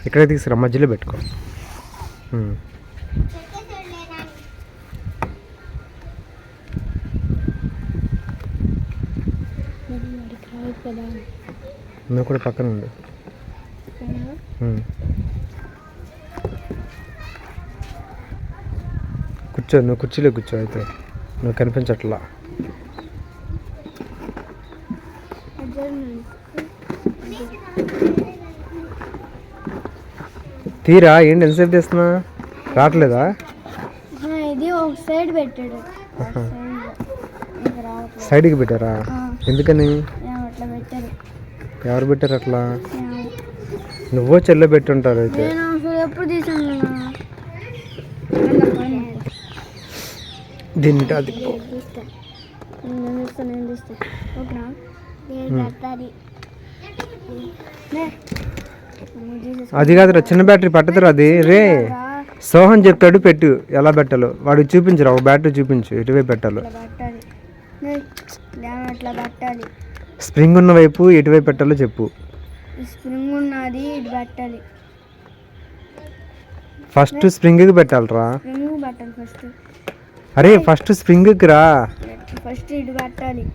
ఇక్కడే తీసుకురా, మధ్యలో పెట్టుకో. నువ్వు కూడా పక్కన ఉండు. కూర్చో, నువ్వు కుర్చీలో కూర్చో. అయితే నువ్వు కనిపించట్లా. తీరా ఏంటి ఎంతసేపు చేస్తున్నా? రావట్లేదా? ఇది ఒక సైడ్ పెట్టాడు. సైడ్కి పెట్టారా? ఎందుకని? అట్లా పెట్టారు. ఎవరు పెట్టారు అట్లా? నువ్వో చెల్లె పెట్టుంటారు. అయితే ఎప్పుడు తీసాను దీన్ని అది కాదురా, చిన్న బ్యాటరీ పట్టదురా అది. రే సోహన్ చెప్తాడు పెట్టు ఎలా పెట్టాలో. వాడికి చూపించరా, ఒక బ్యాటరీ చూపించు ఎటువైపు పెట్టాలో. స్ప్రింగ్ ఉన్న వైపు ఎటువైపు పెట్టాలో చెప్పు. స్ప్రింగ్ ఉన్నది ఇటు పెట్టాలి. ఫస్ట్ స్ప్రింగ్కి పెట్టాలరా. స్ప్రింగ్ పెట్టాలి ఫస్ట్. అరే ఫస్ట్ స్ప్రింగ్కి రా. ఫస్ట్ ఇటు పెట్టాలి.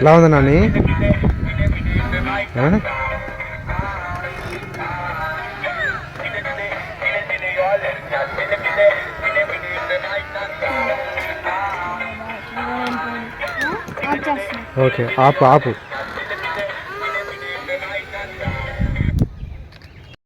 ఎలా ఉంది నాని? ఓకే ఆపు ఆపు.